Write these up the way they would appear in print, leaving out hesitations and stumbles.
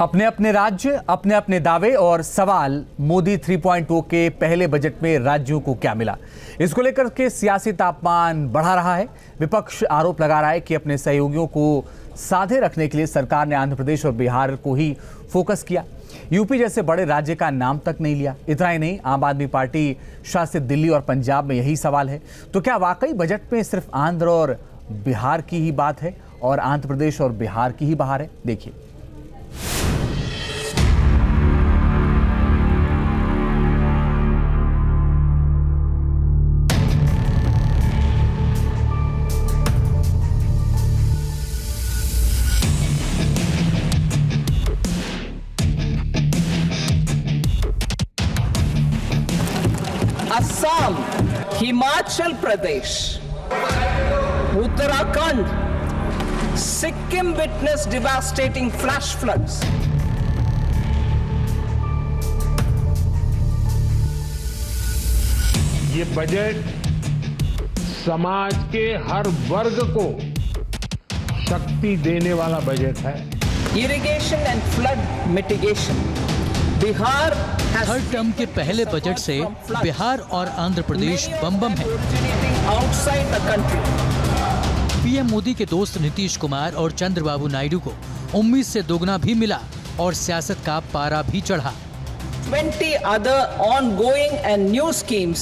अपने अपने राज्य, अपने अपने दावे और सवाल, मोदी 3.0 के पहले बजट में राज्यों को क्या मिला, इसको लेकर के सियासी तापमान बढ़ा रहा है। विपक्ष आरोप लगा रहा है कि अपने सहयोगियों को साधे रखने के लिए सरकार ने आंध्र प्रदेश और बिहार को ही फोकस किया, यूपी जैसे बड़े राज्य का नाम तक नहीं लिया। इतना ही नहीं, आम आदमी पार्टी शासित दिल्ली और पंजाब में यही सवाल है। तो क्या वाकई बजट में सिर्फ आंध्र और बिहार की ही बात है और आंध्र प्रदेश और बिहार की ही बहार है? देखिए। Assam, Himachal Pradesh, Uttarakhand, Sikkim witnessed devastating flash floods. ये बजट समाज के हर वर्ग को शक्ति देने वाला बजट है। Irrigation and flood mitigation. Bihar her term के पहले बजट से बिहार और आंध्र प्रदेश बम है। पीएम मोदी के दोस्त नीतीश कुमार और चंद्रबाबू नायडू को उम्मीद से दोगुना भी मिला और सियासत का पारा भी चढ़ा। 20 other ongoing and new schemes.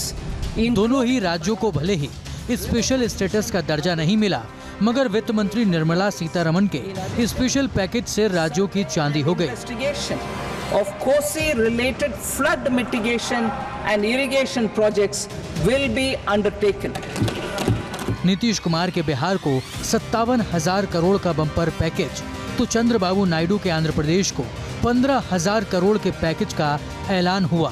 दोनों ही राज्यों को भले ही स्पेशल स्टेटस का दर्जा नहीं मिला, मगर वित्त मंत्री निर्मला सीतारमण के स्पेशल पैकेज से राज्यों की चांदी हो गई। Of Kosi-related flood mitigation and irrigation projects will be undertaken. Nitish Kumar के बिहार को 57,000 करोड़ का बम्पर पैकेज, तो चंद्रबाबू नायडू के आंध्र प्रदेश को 15,000 करोड़ के पैकेज का ऐलान हुआ।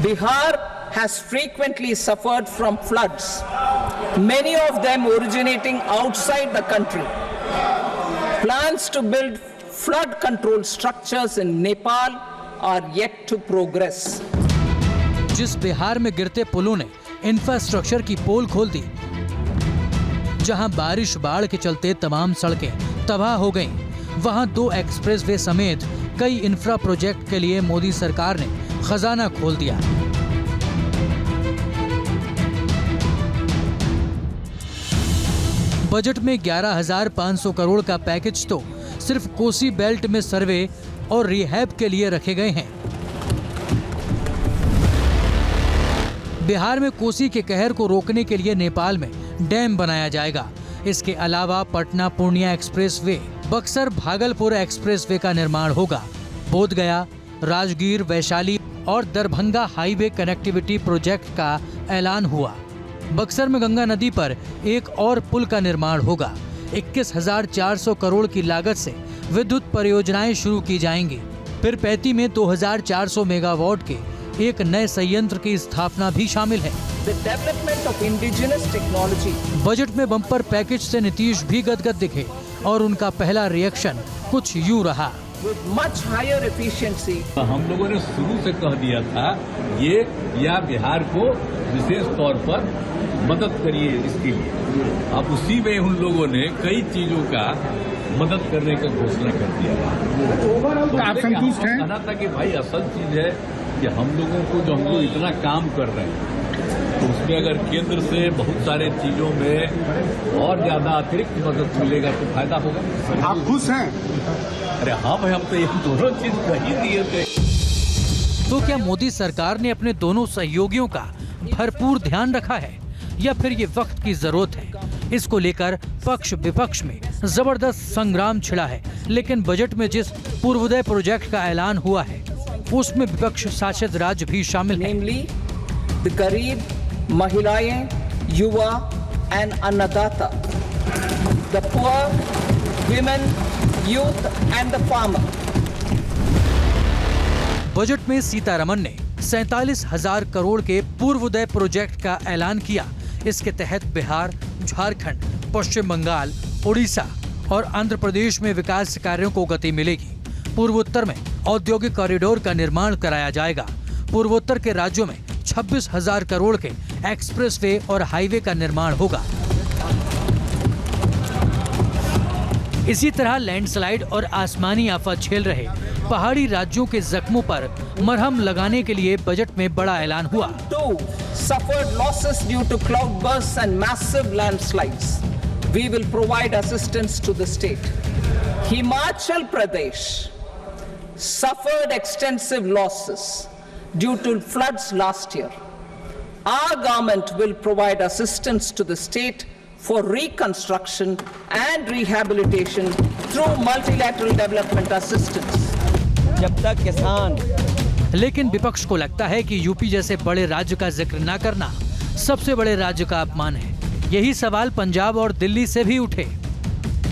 Bihar has frequently suffered from floods, many of them originating outside the country. Plans to build flood control structures in Nepal are yet to progress. जिस बिहार में गिरते पुलों ने इंफ्रास्ट्रक्चर की पोल खोल दी, जहां बारिश बाढ़ के चलते तमाम सड़कें तबाह हो गईं, वहां 2 एक्सप्रेसवे समेत कई इंफ्रा प्रोजेक्ट के लिए मोदी सरकार ने खजाना खोल दिया। बजट में 11,500 करोड़ का पैकेज तो सिर्फ कोसी बेल्ट में सर्वे और रिहैब के लिए रखे गए हैं। बिहार में कोसी के कहर को रोकने के लिए नेपाल में डैम बनाया जाएगा। इसके अलावा पटना पूर्णिया एक्सप्रेसवे, बक्सर भागलपुर एक्सप्रेसवे का निर्माण होगा। बोधगया, राजगीर, वैशाली और दरभंगा हाईवे कनेक्टिविटी प्रोजेक्ट का ऐलान हुआ। बक्सर में गंगा नदी पर एक और पुल का निर्माण होगा। 21,400 करोड़ की लागत से विद्युत परियोजनाएं शुरू की जाएंगी। फिर पैती में 2,400 मेगावाट के एक नए संयंत्र की स्थापना भी शामिल है। बजट में बम्पर पैकेज से नीतीश भी गदगद दिखे और उनका पहला रिएक्शन कुछ यूं रहा। हम लोगों ने शुरू से कह दिया था ये या बिहार को विशेष तौर पर मदद करिए इसके लिए। अब उसी में उन लोगों ने कई चीजों का मदद करने का घोषणा कर दिया। तो आप संतुष्ट हैं? कहना था कि भाई असल चीज है कि हम लोगों को जो हम लोग इतना काम कर रहे हैं, तो उसमें अगर केंद्र से बहुत सारे चीजों में और ज्यादा अतिरिक्त मदद मिलेगा तो फायदा होगा। आप खुश हैं? अरे हाँ भाई, हम तो ये दोनों चीज कही दिए थे। तो क्या मोदी सरकार ने अपने दोनों सहयोगियों का भरपूर ध्यान रखा है या फिर ये वक्त की जरूरत है? इसको लेकर पक्ष विपक्ष में जबरदस्त संग्राम छिड़ा है। लेकिन बजट में जिस पूर्वोदय प्रोजेक्ट का ऐलान हुआ है, उसमें विपक्ष शासित राज्य भी शामिल है। गरीब, महिलाएं, युवा एंड अन्नदाता, the poor, women, youth and the farmer. Budget में सीतारमण ने 47,000 करोड़ के पूर्वोदय प्रोजेक्ट का ऐलान किया। इसके तहत बिहार, झारखंड, पश्चिम बंगाल, उड़ीसा और आंध्र प्रदेश में विकास कार्यों को गति मिलेगी। पूर्वोत्तर में औद्योगिक कॉरिडोर का निर्माण कराया जाएगा। पूर्वोत्तर के राज्यों में 26,000 करोड़ के एक्सप्रेसवे और हाईवे का निर्माण होगा। इसी तरह लैंडस्लाइड और आसमानी आफत झेल रहे पहाड़ी राज्यों के जख्मों पर मरहम लगाने के लिए बजट में बड़ा ऐलान हुआ। Suffered losses due to cloudbursts and massive landslides. We will provide assistance to the state. Himachal Pradesh suffered extensive losses due to floods last year. Our government will provide assistance to the state for reconstruction and rehabilitation through multilateral development assistance. जब तक किसान लेकिन विपक्ष को लगता है कि UP जैसे बड़े राज्य का जिक्र न करना सबसे बड़े राज्य का अपमान है। यही सवाल पंजाब और दिल्ली से भी उठे।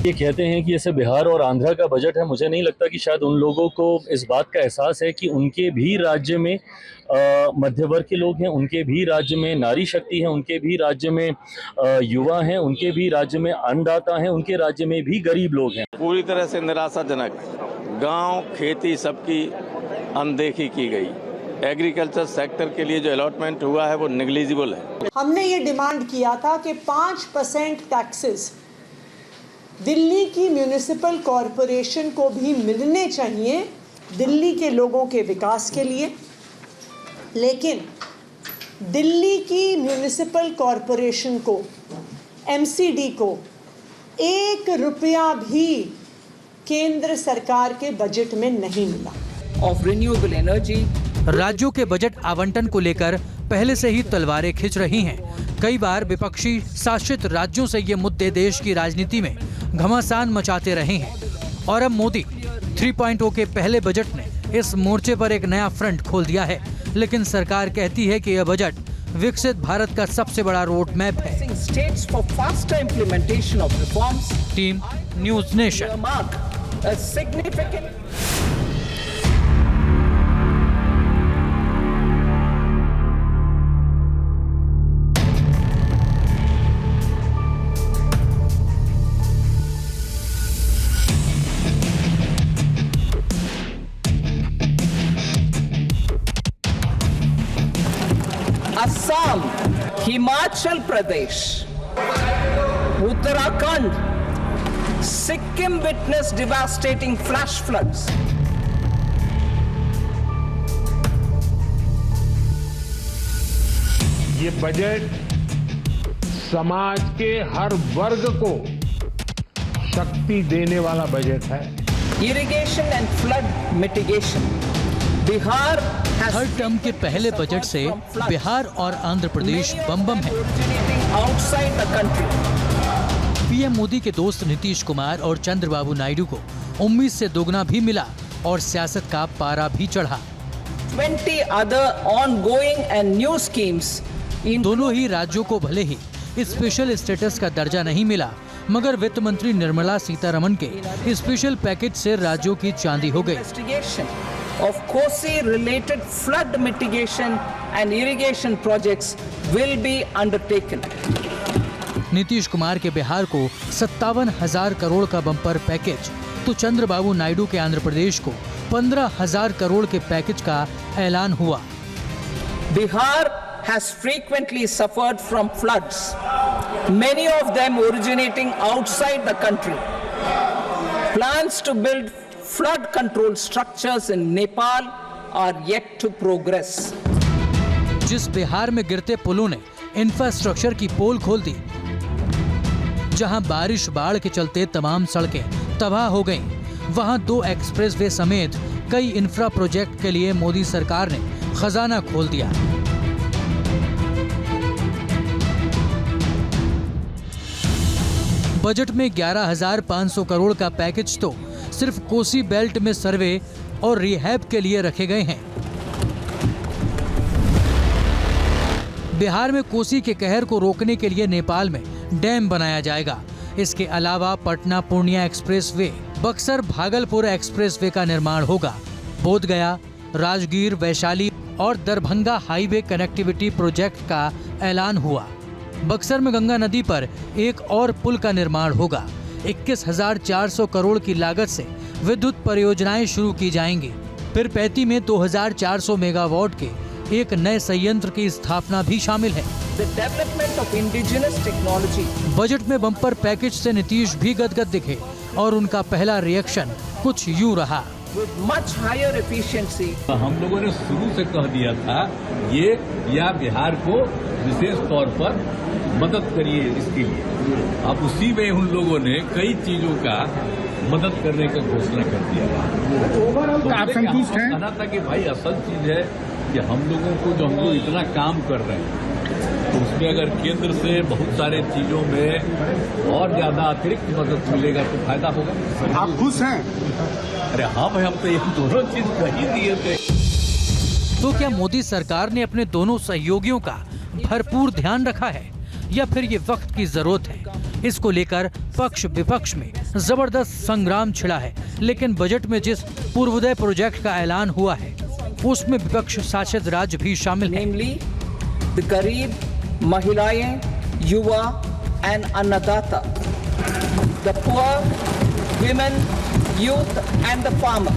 ये कहते हैं कि जैसे बिहार और आंध्र का बजट है, मुझे नहीं लगता कि शायद उन लोगों को इस बात का एहसास है कि उनके भी राज्य में मध्य वर्ग के लोग हैं, उनके भी राज्य में नारी शक्ति है, उनके भी राज्य में युवा हैं, उनके भी राज्य में अन्नदाता हैं, उनके राज्य में भी गरीब लोग हैं। पूरी तरह से निराशाजनक, गांव खेती सबकी अनदेखी की गई। एग्रीकल्चर सेक्टर के लिए जो अलॉटमेंट हुआ है वो नेग्लिजिबल है। हमने ये डिमांड किया था कि 5% टैक्सेस दिल्ली की म्यूनिसिपल कॉरपोरेशन को भी मिलने चाहिए दिल्ली के लोगों के विकास के लिए, लेकिन दिल्ली की म्यूनिसिपल कॉरपोरेशन को, एमसीडी को 1 रुपया भी केंद्र सरकार के बजट में नहीं मिला। Of renewable energy. राज्यों के बजट आवंटन को लेकर पहले से ही तलवारें खिंच रही हैं। कई बार विपक्षी शासित राज्यों से ये मुद्दे देश की राजनीति में घमासान मचाते रहे हैं और अब मोदी 3.0 के पहले बजट ने इस मोर्चे पर एक नया फ्रंट खोल दिया है। लेकिन सरकार कहती है कि यह बजट विकसित भारत का सबसे बड़ा रोड मैप है। States for faster implementation of reforms. Team news nation. Mark a significant. Assam, Himachal Pradesh, Uttarakhand, Sikkim witnessed devastating flash floods. ये बजट समाज के हर वर्ग को शक्ति देने वाला बजट है। Irrigation and flood mitigation. Bihar has third term के पहले बजट से बिहार और आंध्र प्रदेश बम है। originating outside the country. PM Modi के दोस्त नीतीश कुमार और चंद्रबाबू नायडू को उम्मीद से दोगुना भी मिला और सियासत का पारा भी चढ़ा। 20 other ongoing and new schemes in दोनों ही राज्यों को भले ही स्पेशल स्टेटस का दर्जा नहीं मिला, मगर वित्त मंत्री निर्मला सीतारमण के स्पेशल पैकेज से राज्यों की चांदी हो गई। investigation of Kosi-related flood mitigation and irrigation projects will be undertaken. Nitish Kumar के बिहार को 57,000 करोड़ का बम्पर पैकेज, तो चंद्रबाबू नायडू के आंध्र प्रदेश को 15,000 करोड़ के पैकेज का ऐलान हुआ। Bihar has frequently suffered from floods, many of them originating outside the country. Plans to build flood control structures in Nepal are yet to progress. जिस बिहार में गिरते पुलों ने इंफ्रास्ट्रक्चर की पोल खोल दी, जहां बारिश बाढ़ के चलते तमाम सड़कें तबाह हो गईं, वहां 2 एक्सप्रेसवे समेत कई इंफ्रा प्रोजेक्ट के लिए मोदी सरकार ने खजाना खोल दिया। बजट में 11,500 करोड़ का पैकेज तो सिर्फ कोसी बेल्ट में सर्वे और रिहैब के लिए रखे गए हैं। बिहार में कोसी के कहर को रोकने के लिए नेपाल में डैम बनाया जाएगा। इसके अलावा पटना पूर्णिया एक्सप्रेसवे, बक्सर भागलपुर एक्सप्रेसवे का निर्माण होगा। बोधगया, राजगीर, वैशाली और दरभंगा हाईवे कनेक्टिविटी प्रोजेक्ट का ऐलान हुआ। बक्सर में गंगा नदी पर एक और पुल का निर्माण होगा। 21,400 करोड़ की लागत से विद्युत परियोजनाएं शुरू की जाएंगी। फिर पैती में 2,400 मेगावाट के एक नए संयंत्र की स्थापना भी शामिल है। The development of indigenous technology. Budget में बम्पर पैकेज से नीतीश भी गदगद दिखे और उनका पहला रिएक्शन कुछ यूं रहा। with much higher efficiency. हम लोगों ने शुरू से कह दिया था ये या बिहार को विशेष तौर पर मदद करिए इसके लिए। अब उसी में उन लोगों ने कई चीजों का मदद करने का घोषणा कर दिया। तो आप संतुष्ट हैं? कहना था कि भाई असल चीज है कि हम लोगों को जो हम लोग इतना काम कर रहे हैं तो उसमें अगर केंद्र से बहुत सारे चीजों में और ज्यादा अतिरिक्त मदद मिलेगा तो फायदा होगा। आप खुश हैं? अरे हाँ भाई, हम तो ये दोनों चीज कह ही दिए थे। तो क्या मोदी सरकार ने अपने दोनों सहयोगियों का भरपूर ध्यान रखा है या फिर ये वक्त की जरूरत है? इसको लेकर पक्ष विपक्ष में जबरदस्त संग्राम छिड़ा है। लेकिन बजट में जिस पूर्वोदय प्रोजेक्ट का ऐलान हुआ है उसमें विपक्ष शासित राज्य भी शामिल है। Namely, the गरीब, महिलाएं, युवा and अन्नदाता, the poor, women, youth and the farmer.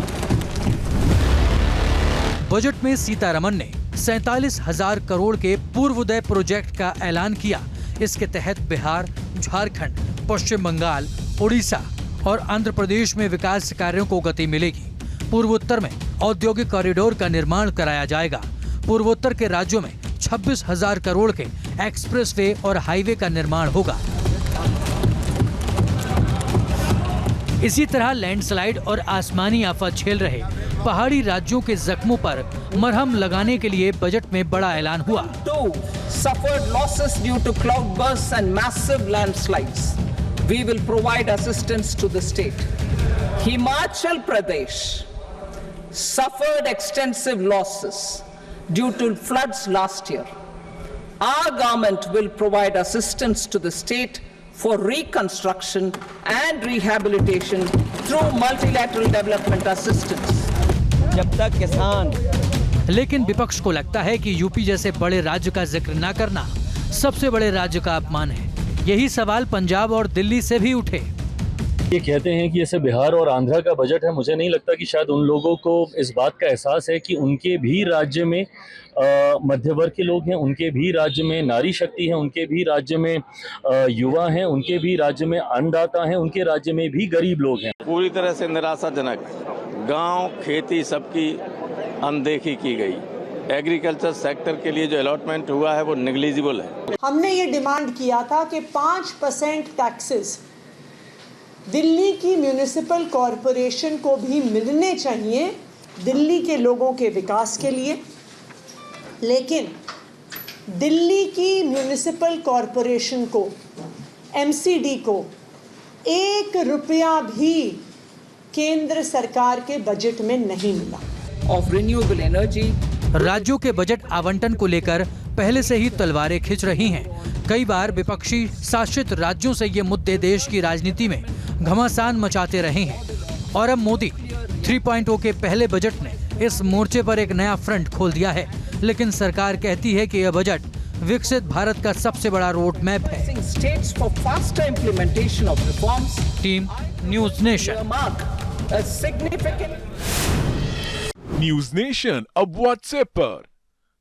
Budget में सीतारमण ने 47,000 करोड़ के पूर्वोदय प्रोजेक्ट का ऐलान किया। इसके तहत बिहार, झारखंड, पश्चिम बंगाल, उड़ीसा और आंध्र प्रदेश में विकास कार्यों को गति मिलेगी। पूर्वोत्तर में औद्योगिक कॉरिडोर का निर्माण कराया जाएगा। पूर्वोत्तर के राज्यों में 26,000 करोड़ के एक्सप्रेसवे और हाईवे का निर्माण होगा। इसी तरह लैंडस्लाइड और आसमानी आफत झेल रहे पहाड़ी राज्यों के जख्मों पर मरहम लगाने के लिए बजट में बड़ा ऐलान हुआ। Suffered losses due to cloudbursts and massive landslides. We will provide assistance to the state. Himachal Pradesh suffered extensive losses due to floods last year. Our government will provide assistance to the state for reconstruction and rehabilitation through multilateral development assistance. जब तक किसान लेकिन विपक्ष को लगता है कि UP जैसे बड़े राज्य का जिक्र न करना सबसे बड़े राज्य का अपमान है। यही सवाल पंजाब और दिल्ली से भी उठे। ये कहते हैं कि जैसे बिहार और आंध्र का बजट है, मुझे नहीं लगता कि शायद उन लोगों को इस बात का एहसास है कि उनके भी राज्य में मध्य वर्ग के लोग हैं, उनके भी राज्य में नारी शक्ति है, उनके भी राज्य में युवा हैं, उनके भी राज्य में अन्नदाता हैं, उनके राज्य में भी गरीब लोग हैं। पूरी तरह से निराशाजनक। गांव, खेती सबकी अनदेखी की गई। एग्रीकल्चर सेक्टर के लिए जो अलॉटमेंट हुआ है वो नेग्लिजिबल है। हमने ये डिमांड किया था कि 5% टैक्सेस दिल्ली की म्यूनिसिपल कॉरपोरेशन को भी मिलने चाहिए दिल्ली के लोगों के विकास के लिए। लेकिन दिल्ली की म्यूनिसिपल कॉरपोरेशन को, एमसीडी को 1 रुपया भी केंद्र सरकार के बजट में नहीं मिला। Of renewable energy. राज्यों के बजट आवंटन को लेकर पहले से ही तलवारें खिंच रही हैं। कई बार विपक्षी शासित राज्यों से ये मुद्दे देश की राजनीति में घमासान मचाते रहे हैं और अब मोदी 3.0 के पहले बजट ने इस मोर्चे पर एक नया फ्रंट खोल दिया है। लेकिन सरकार कहती है कि यह बजट विकसित भारत का सबसे बड़ा रोड मैप है। States for faster implementation of reforms. Team news nation. A significant news nation अब व्हाट्सएप पर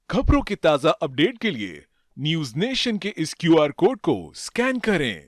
खबरों के ताजा अपडेट के लिए न्यूज नेशन के इस QR कोड को स्कैन करें।